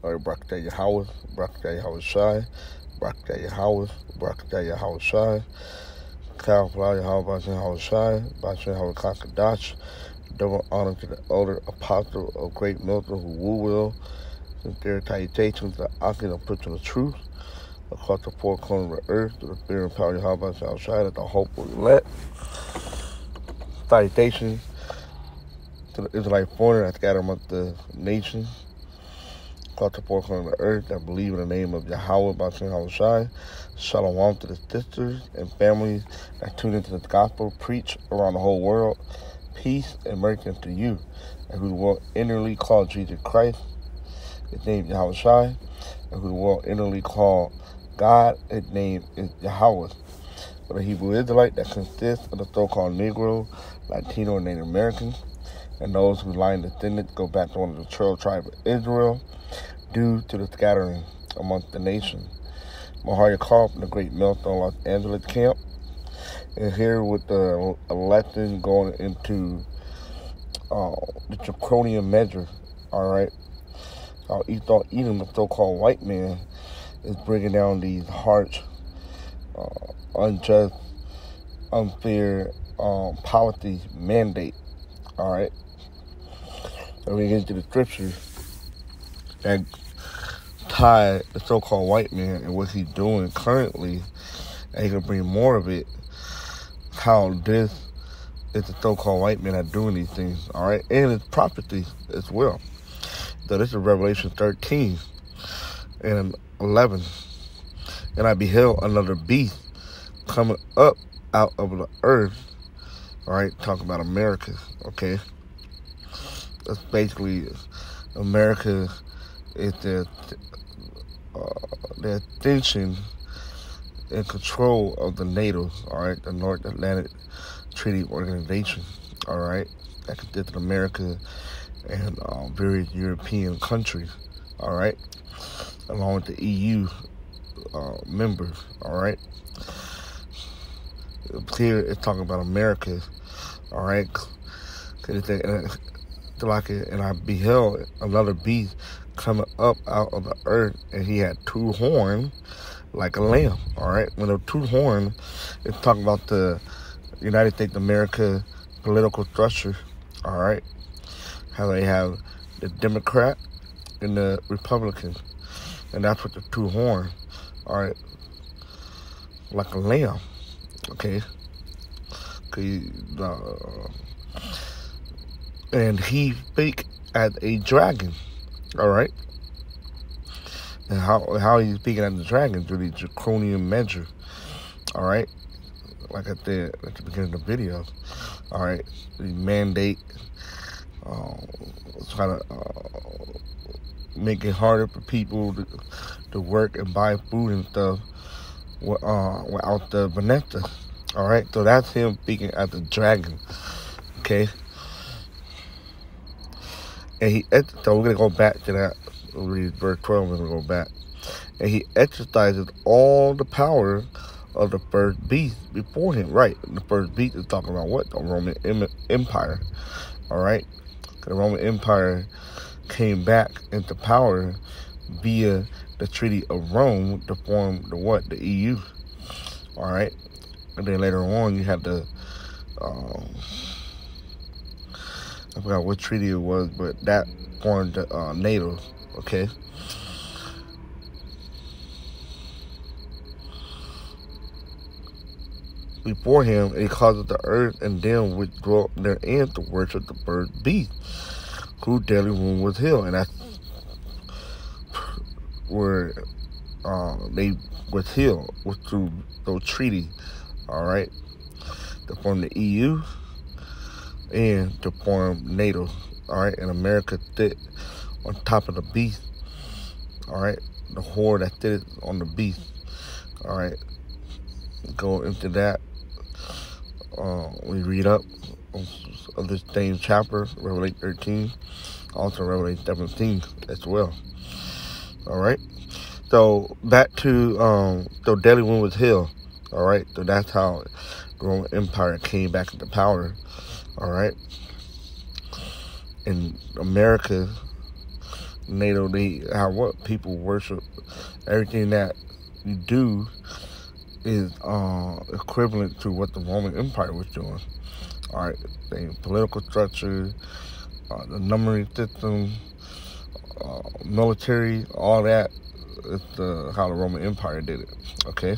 All right, Barakatah Yahweh, Barakatah Yahweh Shai, Barakatah Yahweh, Barakatah Yahweh Shai, Kafla Yahweh Bashan Yahweh Shai, Bashan Yahweh Kakadash. Double honor to the elder apostle of Great Milton who will sincere salutations to the Akin of preaching the truth across the four corners of the earth to the fear and power of Yahweh Bashan Yahweh Shai that the hope will elect. Salutations to the Israelite foreigner that scattered among the nations across the four corners of the earth that believe in the name of Yahweh Bashan Yahweh Shai. Shalom to the sisters and families that tune into the gospel, preach around the whole world. Peace and mercy unto you, and who will inwardly call Jesus Christ, his name is Yahweh Shai, and who will inwardly call God, his name is Yahweh. For the Hebrew Israelite that consists of the so-called Negro, Latino, and Native Americans, and those whose line descendants go back to one of the 12 tribes of Israel, due to the scattering amongst the nations. Maharia Carl from the Great Milton Los Angeles camp, and here with the lesson going into the Draconian Measures, all right? How Esau Edom, the so-called white man, is bringing down these harsh, unjust, unfair policy mandate, all right? So we get into the scriptures that tie the so-called white man and what he's doing currently, and he can bring more of it. How this is the so-called white men are doing these things, all right? And it's prophecy as well. So this is Revelation 13 and 11. And I beheld another beast coming up out of the earth, all right? Talking about America, okay? That's basically America is the attention and control of the NATO, all right, the North Atlantic Treaty Organization, all right, that consists of America and various European countries, all right, along with the EU members, all right. Here it's talking about America, all right, and I beheld another beast coming up out of the earth, and he had two horns like a lamb, all right? When the two horns, it's talking about the United States of America political structure, all right? How they have the Democrat and the Republican, and that's what the two horns, all right? Like a lamb, okay? And he spake as a dragon, all right? And how he's speaking as a dragon through the Draconian Measures, all right? Like I said at the beginning of the video, all right? The mandate, try to make it harder for people to work and buy food and stuff without the Vanessa, all right? So that's him speaking as a dragon, okay? And so we're going to go back to that. We'll read verse 12, we're going to go back. And he exercises all the power of the first beast before him. Right, the first beast is talking about what? The Roman Empire. All right? The Roman Empire came back into power via the Treaty of Rome to form the what? The EU. All right? And then later on, you have the... I forgot what treaty it was, but that formed the NATO, okay? Before him, it causes the earth and them withdraw their end to worship the first beast, whose daily womb was healed. And that's where they was healed, was through those treaties, all right? To form the EU and to form NATO, all right? And America sit on top of the beast, all right? The whore that sits on the beast, all right? Go into that. We read up of this same chapter, Revelation 13, also Revelation 17 as well, all right? So back to, so daily womb was healed, all right? So that's how the Roman Empire came back into power, all right? And America NATO, they how what people worship. Everything that you do is equivalent to what the Roman Empire was doing. All right, the political structure, the numbering system, military, all that is how the Roman Empire did it. Okay,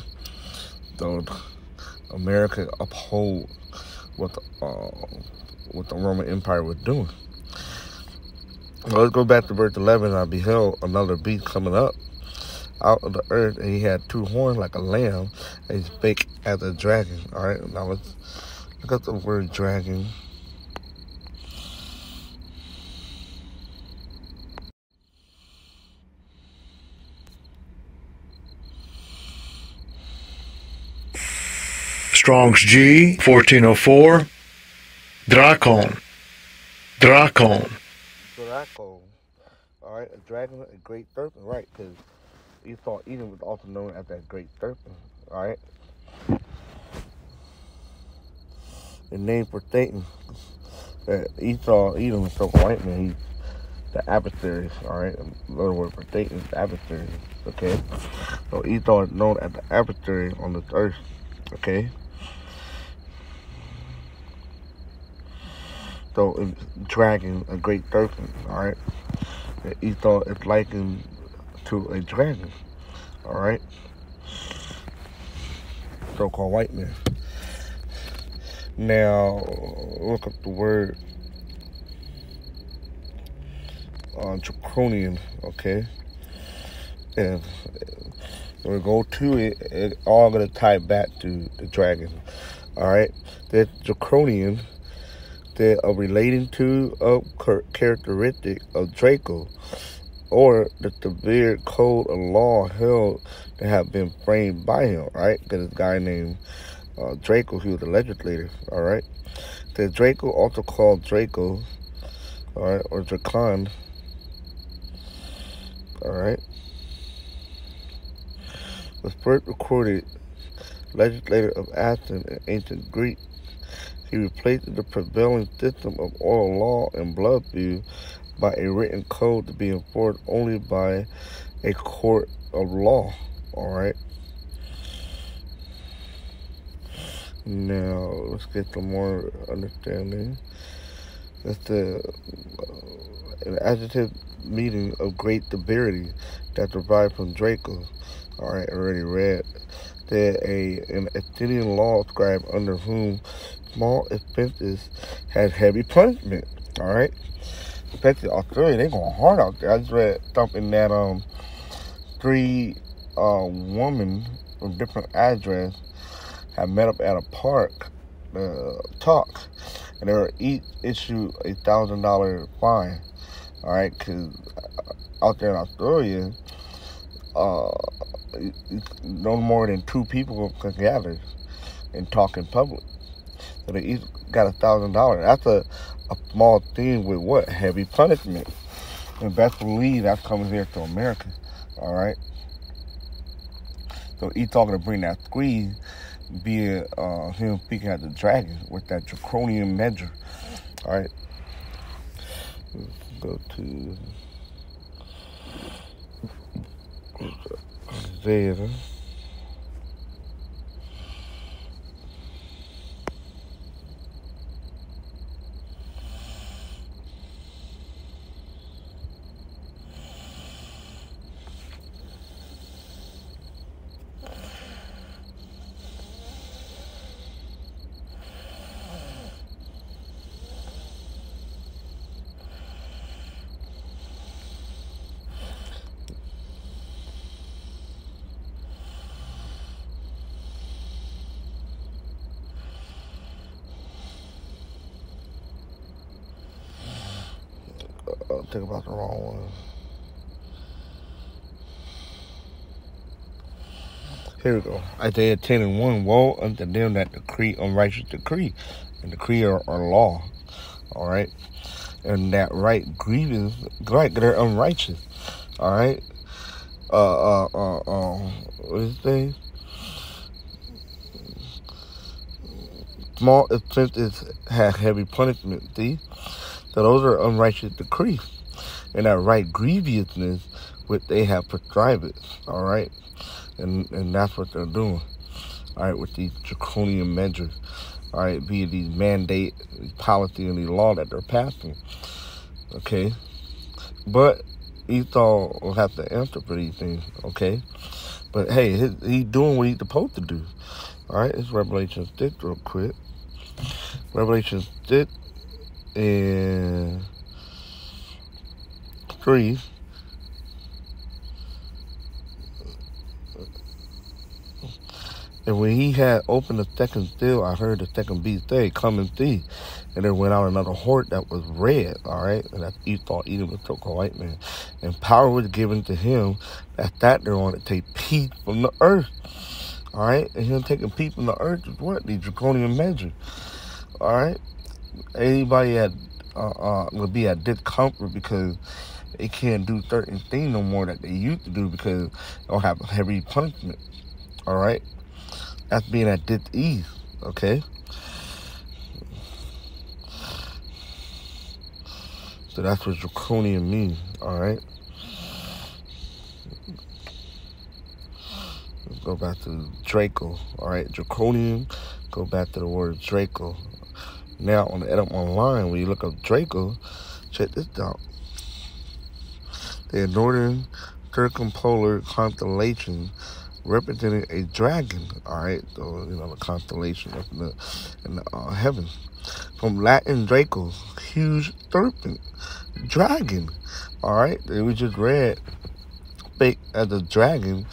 so America uphold what the Roman Empire was doing. Well, let's go back to verse 11. I beheld another beast coming up out of the earth, and he had two horns like a lamb, and he spake as a dragon. All right, now let's look at the word dragon. Strong's G 1404. Dracon. Draco. All right, a dragon, a great serpent, right? Because Esau, Edom was also known as that great serpent. All right. The name for Satan. Esau, Edom is so white man. He's the adversary. All right. Another word for Satan is adversary. Okay. So Esau is known as the adversary on this earth. Okay. So it's dragon, a great serpent. All right. Esau is likened to a dragon. All right. So-called white man. Now look up the word Draconian. Okay. And when we go to it, it's all gonna tie back to the dragon. All right. The Draconian. They're relating to a characteristic of Draco, or the severe code of law held to have been framed by him, right? Because this guy named Draco, he was a legislator, all right? The Draco, also called Draco, all right, or Dracon, all right, was first recorded legislator of Athens in ancient Greek. He replaced the prevailing system of oral law and blood feud by a written code to be enforced only by a court of law. All right. Now let's get some more understanding. That's an adjective meaning of great severity that derived from Draco. All right, already read. That an Athenian law scribe under whom small offenses had heavy punishment. All right, especially Australia, they going hard out there. I just read something that three women from different address had met up at a park talk, and they were each issued $1,000 fine. All right, because out there in Australia, no more than two people can gather and talk in public. So they each got $1,000. That's a small thing with what? Heavy punishment. And best believe that's coming here to America. All right. So he's talking to bring that squeeze, be it him speaking at the dragon with that Draconian Measure. All right. Let's go to Isaiah. Think about the wrong one. Here we go. Isaiah 10:1. Woe unto them that decree unrighteous decree, and decree are law. All right, and that right grievance, right? They're unrighteous. All right. What is it say? Small offenses have heavy punishment. See, so those are unrighteous decrees. and that right grievousness which they have prescribed it, all right? And that's what they're doing, all right, with these draconian measures, all right, be it these mandate, these policy, and these law that they're passing, okay? But Esau will have to answer for these things, okay? But hey, he's doing what he's supposed to do, all right? It's Revelation 6 real quick. Revelation 6 and 3. And when he had opened the second seal, I heard the second beast say, "Come and see." And there went out another horde that was red, all right? And that's Esau, Edom, the so-called white man. And power was given to him that sat there on to take peace from the earth, all right? And him taking peace from the earth is what? The draconian measure, all right? Anybody will be at discomfort because they can't do certain things no more that they used to do because they'll have heavy punishment, all right? That's being at dis-ease, okay? So that's what draconian means, all right? Let's go back to Draco, all right? Draconian, go back to the word Draco. Now, on the Edom Online, when you look up Draco, check this out. The northern circumpolar constellation representing a dragon, all right? So, the constellation up in the heavens. From Latin Draco, huge serpent, dragon, all right? And we just read spake as a dragon,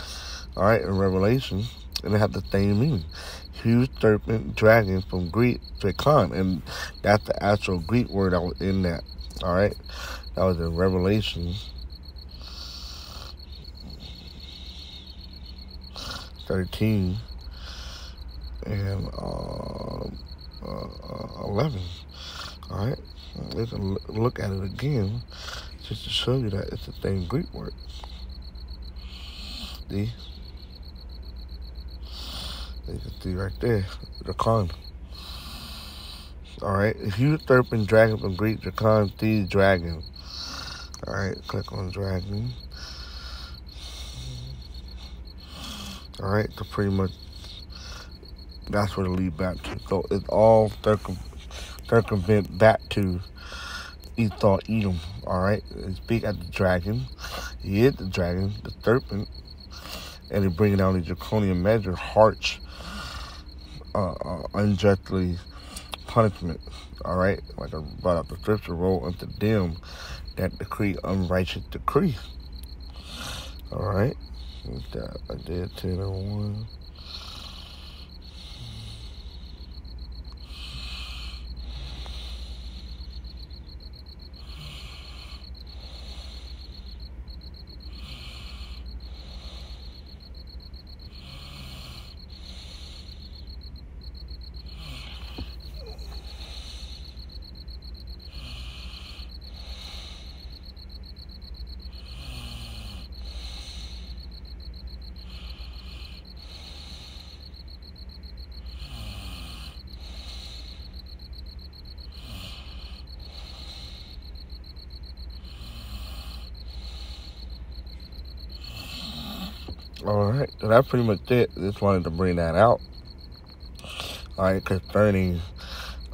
all right, in Revelation, and it had the same meaning. Huge serpent, dragon, from Greek, Dracon, and that's the actual Greek word that was in that, all right? That was in Revelation 13 and 11, all right? Let's look at it again just to show you that it's the same Greek word. See? You can see right there, Dracon. All right, a huge serpent, dragon from Greek, Dracon, the dragon. All right, click on dragon. All right, so pretty much that's what it leads back to. So it's all circumvent back to Esau, Edom. All right, they speak at the dragon. He is the dragon, the serpent, and they bring down the draconian measure, harsh, unjustly punishment. All right, like I brought up the scripture, roll unto them that decree unrighteous decree. All right. I did 10 and 1. All right, so that's pretty much it. Just wanted to bring that out. All right, concerning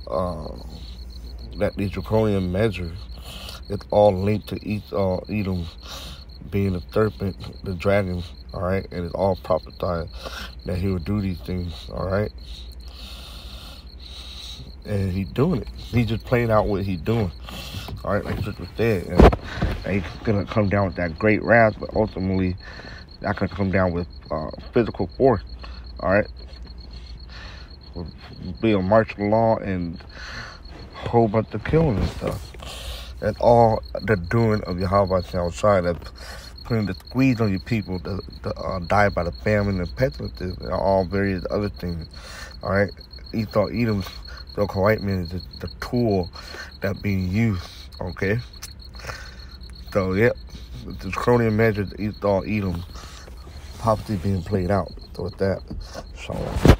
that these draconian measures, it's all linked to Esau, Edom being the serpent, the dragon. All right, and it's all prophesied that he would do these things. All right, and he's doing it. He's just playing out what he's doing. All right, like Sister said, and he's gonna come down with that great wrath, but ultimately that can come down with physical force, all right? Will be a martial law and a whole bunch of killing and stuff. That's all the doing of Yahweh outside. That's putting the squeeze on you people to die by the famine and pestilences and all various other things, all right? Esau, Edom's so-called white man is the tool that being used, okay? So, yep, the Draconian measures, Esau, Edom, prophecy being played out. So with that, shalom.